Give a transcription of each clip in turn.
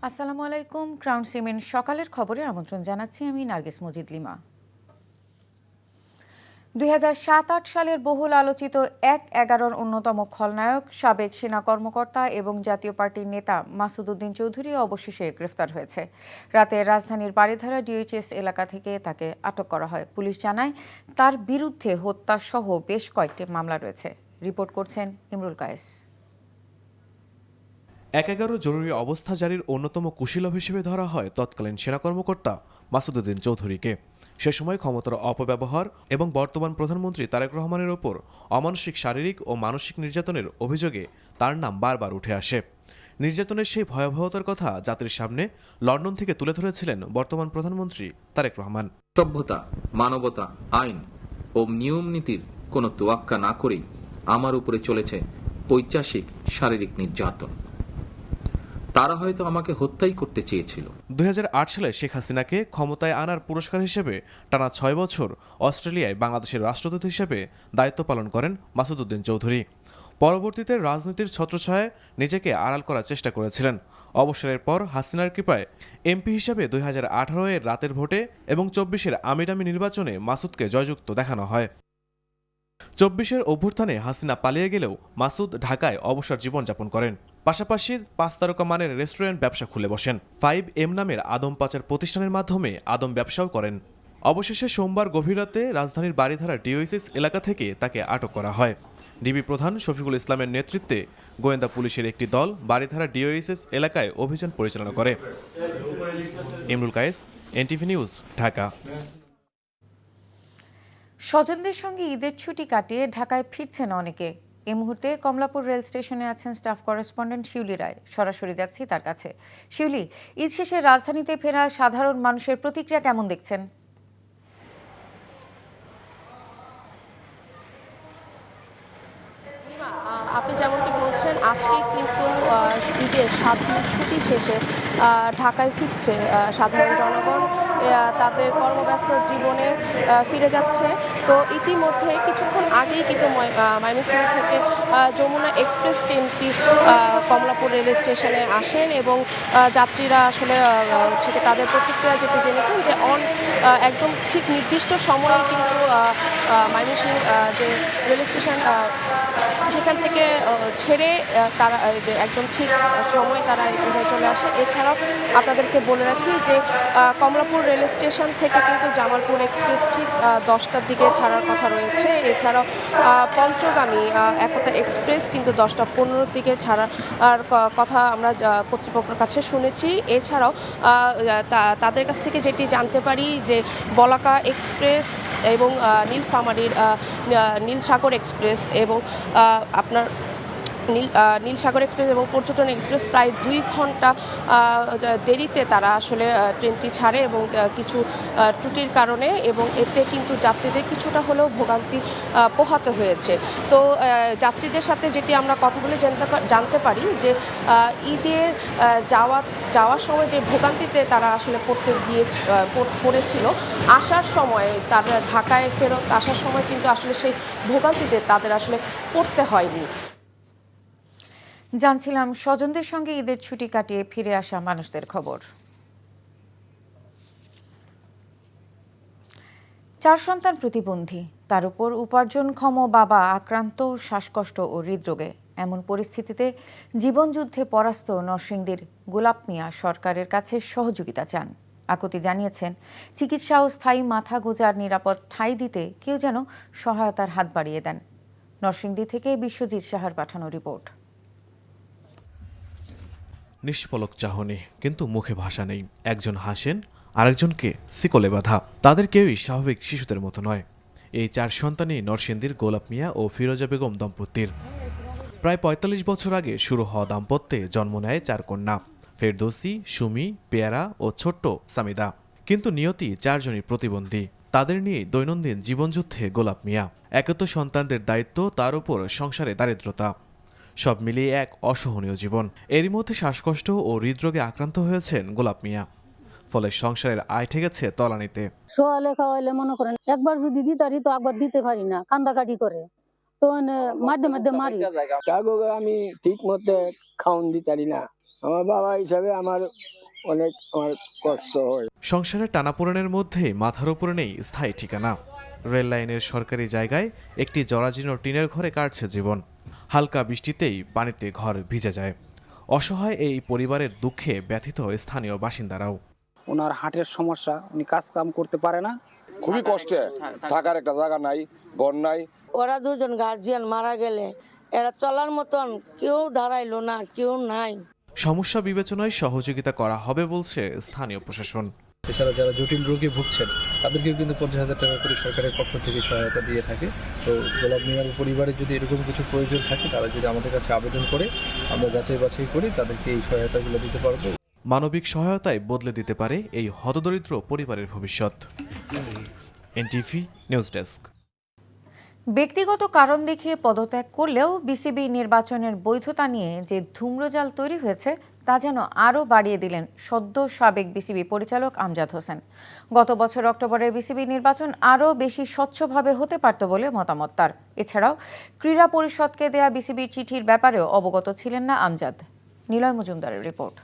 আসসালামু আলাইকুম। Crown cement সকালের খবরে আমন্ত্রণ জানাচ্ছি আমি নার্গিস মজিদ লিমা। 2007-08 সালের বহুল আলোচিত ১/১১-র অন্যতম খলনায়ক সাবেক সেনা কর্মকর্তা এবং জাতীয় পার্টির নেতা মাসুদ উদ্দিন চৌধুরী অবশেষে গ্রেফতার হয়েছে। রাতে রাজধানীর বারিধারা ডিএইচএস এলাকা থেকে তাকে আটক করা হয়। পুলিশ জানায় তার বিরুদ্ধে হত্যাসহ বেশ কয়েকটি মামলা রয়েছে। রিপোর্ট করছেন ইমরুল কায়েস। ১/১১ জরুরি অবস্থা জারির অন্যতম কুশীলব হিসেবে ধরা হয় তৎকালীন সেনা কর্মকর্তা মাসুদ উদ্দিন চৌধুরীকে। সে সময় ক্ষমতার অপব্যবহার এবং বর্তমান প্রধানমন্ত্রী তারেক রহমানের ওপর অমানসিক শারীরিক ও মানসিক নির্যাতনের অভিযোগে তার নাম বারবার উঠে আসে। নির্যাতনের সেই ভয়াবহতার কথা জাতির সামনে লন্ডন থেকে তুলে ধরেছিলেন বর্তমান প্রধানমন্ত্রী তারেক রহমান। সভ্যতা, মানবতা, আইন ও নিয়ম নীতির কোনো তোয়াক্কা না করেই আমার উপরে চলেছে পৈশাচিক শারীরিক নির্যাতন। তারা হয়তো আমাকে হত্যাই করতে চেয়েছিল। 2008 সালে শেখ হাসিনাকে ক্ষমতায় আনার পুরস্কার হিসেবে টানা 6 বছর অস্ট্রেলিয়ায় বাংলাদেশের রাষ্ট্রদূত হিসেবে দায়িত্ব পালন করেন মাসুদ উদ্দিন চৌধুরী। পরবর্তীতে রাজনীতির ছত্রছায়ায় নিজেকে আড়াল করার চেষ্টা করেছিলেন। অবসরের পর হাসিনার কৃপায় এমপি হিসেবে 2018 এর রাতের ভোটে এবং 24-এর আমিডামি নির্বাচনে মাসুদকে জয়যুক্ত দেখানো হয়। 24-এর অভ্যুত্থানে হাসিনা পালিয়ে গেলেও মাসুদ ঢাকায় অবসর জীবনযাপন করেন। পাশাপাশি 5 তারকা মানের রেস্টুরেন্ট ব্যবসা খুলে বসেন। 5M নামের আদম পাচার প্রতিষ্ঠানের মাধ্যমে আদম ব্যবসাও করেন। অবশেষে সোমবার গভীর রাতে রাজধানীর বারিধারা ডিওএইচএস এলাকা থেকে তাকে আটক করা হয়। ডিবি প্রধান শফিকুল ইসলামের নেতৃত্বে গোয়েন্দা পুলিশের একটি দল বারিধারা ডিওএইচএস এলাকায় অভিযান পরিচালনা করে। Imrul Kayes, NTV news, Dhaka. স্বজনদের সঙ্গে ঈদের ছুটি কাটিয়ে ঢাকায় ফিরছেন অনেকে। এই মুহূর্তে কমলাপুর রেল স্টেশনে আছেন স্টাফ করেসপন্ডেন্ট শিউলি রায়। সরাসরি যাচ্ছি তার কাছে। শিউলি, ঈদ শেষে রাজধানীতে ফেরা সাধারণ মানুষের প্রতিক্রিয়া কেমন দেখছেন? আপনি যেমনটি বলছেন, আজকে কিন্তু ঈদের 7 দিন ছুটি শেষে ঢাকায় ফিরছে সাধারণ জনগণ। তাদের কর্মব্যস্ত জীবনে ফিরে যাচ্ছে। তো ইতিমধ্যে কিছুক্ষণ আগেই কিন্তু ময়মনসিংহ থেকে যমুনা এক্সপ্রেস ট্রেনটি কমলাপুর রেল স্টেশনে আসেন এবং যাত্রীরা আসলে সেটা তাদের প্রতিক্রিয়া যেটি জেনেছেন যে একদম ঠিক নির্দিষ্ট সময়ে কিন্তু ময়মনসিংহ যে রেল স্টেশন সেখান থেকে ছেড়ে তারা একদম ঠিক সময় তারা এখানে চলে আসে। এছাড়াও আপনাদেরকে বলে রাখি যে কমলাপুর রেল স্টেশন থেকে কিন্তু জামালপুর এক্সপ্রেস ঠিক 10টার দিকে ছাড়ার কথা রয়েছে। এছাড়াও পঞ্চগামী একতা এক্সপ্রেস কিন্তু 10টা 15-র দিকে ছাড়ার কথা আমরা কর্তৃপক্ষের কাছে শুনেছি। এছাড়াও তাদের কাছ থেকে যেটি জানতে পারি যে বলাকা এক্সপ্রেস এবং নীলফামারীর নীলসাগর এক্সপ্রেস এবং আপনার নীলসাগর এক্সপ্রেস এবং পর্যটন এক্সপ্রেস প্রায় 2 ঘন্টা দেরিতে তারা আসলে ট্রেনটি ছাড়ে এবং কিছু ত্রুটির কারণে, এবং এতে কিন্তু যাত্রীদের কিছুটা হলেও ভোগান্তি পোহাতে হয়েছে। তো যাত্রীদের সাথে যেটি আমরা কথা বলে জানতে পারি যে ঈদের যাওয়ার সময় যে ভোগান্তিতে তারা আসলে পড়েছিল, আসার সময় তারা ঢাকায় ফেরত আসার সময় কিন্তু আসলে সেই ভোগান্তিতে তাদের আসলে পড়তে হয়নি। জানছিলাম স্বজনদের সঙ্গে ঈদের ছুটি কাটিয়ে ফিরে আসা মানুষদের খবর। 4 সন্তান প্রতিবন্ধী, তার উপর উপার্জনক্ষম বাবা আক্রান্ত শ্বাসকষ্ট ও হৃদরোগে। এমন পরিস্থিতিতে জীবনযুদ্ধে পরাস্ত নরসিংদীর গোলাপ মিয়া সরকারের কাছে সহযোগিতা চান। আকুতি জানিয়েছেন চিকিৎসা ও স্থায়ী মাথা গোঁজার নিরাপদ ঠাঁই দিতে কেউ যেন সহায়তার হাত বাড়িয়ে দেন। নরসিংদী থেকে বিশ্বজিৎ সাহার পাঠানো রিপোর্ট। নিষ্পলক চাহনি, কিন্তু মুখে ভাষা নেই। একজন হাসেন, আরেকজনকে শিকলে বাঁধা। তাদের কেউই স্বাভাবিক শিশুদের মতো নয়। এই 4 সন্তানই নরসিংদীর গোলাপ মিয়া ও ফিরোজা বেগম দম্পতির। প্রায় 45 বছর আগে শুরু হওয়া দাম্পত্যে জন্ম নেয় 4 কন্যা, ফেরদৌসি, সুমি, পেয়ারা ও ছোট্ট সামিদা। কিন্তু নিয়তি 4 জনই প্রতিবন্ধী। তাদের নিয়ে দৈনন্দিন জীবনযুদ্ধে গোলাপ মিয়া। একে তো সন্তানদের দায়িত্ব, তার উপর সংসারে দারিদ্রতা, সব মিলিয়ে এক অসহনীয় জীবন। এরই মধ্যে শ্বাসকষ্ট ও হৃদরোগে আক্রান্ত হয়েছেন গোলাপ মিয়া। ফলে সংসারের আয় ঠেকেছে তলানিতে। সোয়ালে খাওয়াইলে মনে করেন একবার যদি দিতারি তো একবার দিতে পারি না, কান্দাকাটি করে তো মাঝে মাঝে মারি। আমি ঠিক মতো খাওন দিতারি না। আমার বাবা হিসাবে আমার অনেক কষ্ট হয়। সংসারের টানাপোড়েনের মধ্যেই মাথার উপরে নেই স্থায়ী ঠিকানা। রেল লাইনের সরকারি জায়গায় একটি জরাজীর্ণ টিনের ঘরে কাটছে জীবন। হালকা বৃষ্টিতেই পানিতে ঘর ভিজে যায়। অসহায় এই পরিবারের দুঃখে ব্যথিত স্থানীয় বাসিন্দারাও। ওনার হার্টের সমস্যা, উনি কাজ কাম করতে পারে না, খুবই কষ্টে, থাকার একটা জায়গা নাই, ঘর নাই। ওরা দুজন গার্জিয়ান মারা গেলে এরা চলার মতন কেউ দাঁড়াইলো না, কেউ নাই। সমস্যা বিবেচনায় সহযোগিতা করা হবে বলছে স্থানীয় প্রশাসন। এছাড়া যারা জটিল রোগে ভুগছেন তাদেরকেও কিন্তু 50,000 টাকা করে সরকারের পক্ষ থেকে সহায়তা দিয়ে থাকে। তো গোলাপ মিয়ার পরিবারে যদি এরকম কিছু প্রয়োজন থাকে তারা যদি আমাদের কাছে আবেদন করে আমরা যাচাই বাছাই করে তাদেরকে এই সহায়তাগুলো দিতে পারবো। মানবিক সহায়তায় বদলে দিতে পারে এই হতদরিদ্র পরিবারের ভবিষ্যৎ। NTV news desk. ব্যক্তিগত কারণ দেখিয়ে পদত্যাগ করলেও বিসিবি নির্বাচনের বৈধতা নিয়ে যে ধূম্রজাল তৈরি হয়েছে তা যেন আরও বাড়িয়ে দিলেন সদ্য সাবেক বিসিবি পরিচালক আমজাদ হোসেন। গত বছর অক্টোবরের বিসিবি নির্বাচন আরও বেশি স্বচ্ছভাবে হতে পারত বলে মতামত তার। এছাড়াও ক্রীড়া পরিষদকে দেয়া বিসিবির চিঠির ব্যাপারেও অবগত ছিলেন না আমজাদ। নিলয় মজুমদারের রিপোর্ট।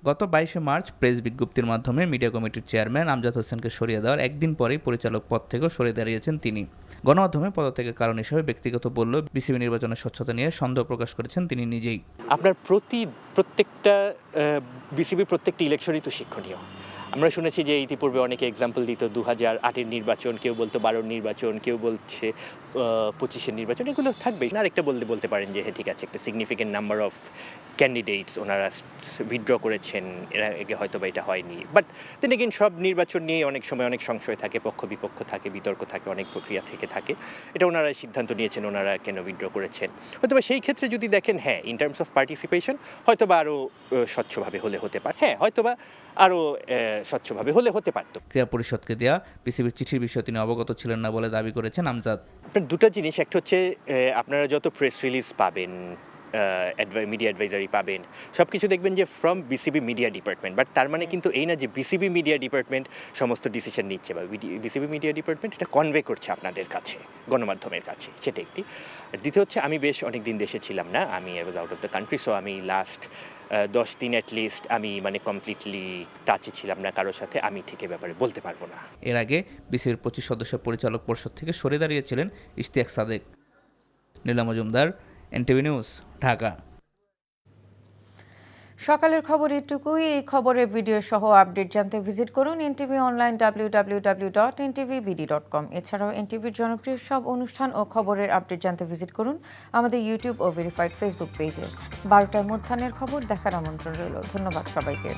গত 22শে মার্চ প্রেস বিজ্ঞপ্তির মাধ্যমে মিডিয়া কমিটির চেয়ারম্যান আমজাদ হোসেনকে সরিয়ে দেওয়ার একদিন পরেই পরিচালক পদ থেকেও সরে দাঁড়িয়েছেন তিনি। গণমাধ্যমে পদত্যাগের কারণ হিসেবে ব্যক্তিগত বললেও বিসিবি নির্বাচনের স্বচ্ছতা নিয়ে সন্দেহ প্রকাশ করেছেন তিনি নিজেই। আপনার প্রত্যেকটা বিসিবির প্রত্যেকটি ইলেকশনই তো শিক্ষণীয়। আমরা শুনেছি যে ইতিপূর্বে অনেকে এক্সাম্পল দিত 2008-এর নির্বাচন, কেউ বলতো 12-র নির্বাচন, কেউ বলছে 25-এর নির্বাচন, এগুলো থাকবেই। আরেকটা বলতে পারেন যে হ্যাঁ ঠিক আছে, একটা সিগনিফিকেন্ট নাম্বার অফ ক্যান্ডিডেটস ওনারা উইথড্র করেছেন, এরা আগে হয়তো বা এটা হয়নি। বাট দেন এগেইন সব নির্বাচন নিয়ে অনেক সময় অনেক সংশয় থাকে, পক্ষ বিপক্ষ থাকে, বিতর্ক থাকে, অনেক প্রক্রিয়া থেকে থাকে। এটা ওনারা সিদ্ধান্ত নিয়েছেন ওনারা কেন উইথড্র করেছেন। হয়তো বা সেই ক্ষেত্রে যদি দেখেন হ্যাঁ ইন টার্মস অফ পার্টিসিপেশন হয়তো বা আরও স্বচ্ছভাবে হতে পারে, হ্যাঁ হয়তো বা আরও স্বচ্ছভাবে হতে পারত। ক্রীড়া পরিষদকে দেয়া বিসিবির চিঠির বিষয়ে তিনি অবগত ছিলেন না বলে দাবি করেছেন আমজাদ। আপনার দুটো জিনিস, একটা হচ্ছে আপনারা যত প্রেস রিলিজ পাবেন, মিডিয়া অ্যাডভাইজারি পাবেন, সব কিছু দেখবেন যে from BCB media department. But তার মানে কিন্তু এই না যে বিসিবি মিডিয়া ডিপার্টমেন্ট সমস্ত ডিসিশন নিচ্ছে বা বিসিবি মিডিয়া ডিপার্টমেন্ট এটা কনভে করছে আপনাদের কাছে, গণমাধ্যমের কাছে, সেটা একটি। আর দ্বিতীয় হচ্ছে আমি বেশ অনেক দিন দেশে ছিলাম না, আমি I was out of the country. So আমি লাস্ট 10 দিন অ্যাটলিস্ট আমি কমপ্লিটলি টাচে ছিলাম না কারোর সাথে, আমি ঠিক এ ব্যাপারে বলতে পারবো না। এর আগে বিসিবির 25 সদস্য পরিচালক পরিষদ থেকে সরে দাঁড়িয়েছিলেন ইশতিয়াক সাদেক। নীলা মজুমদার, এনটিভি নিউজ, ঢাকা। সকালের খবর এটুকুই। এই খবরের ভিডিও সহ আপডেট জানতে ভিজিট করুন এনটিভি অনলাইন www.ntvbd.com। এছাড়াও এনটিভির জনপ্রিয় সব অনুষ্ঠান ও খবরের আপডেট জানতে ভিজিট করুন আমাদের ইউটিউব ও ভেরিফাইড ফেসবুক পেজে। 12টার মধ্যাহ্নের খবর দেখার আমন্ত্রণ রইল। ধন্যবাদ সবাইকে।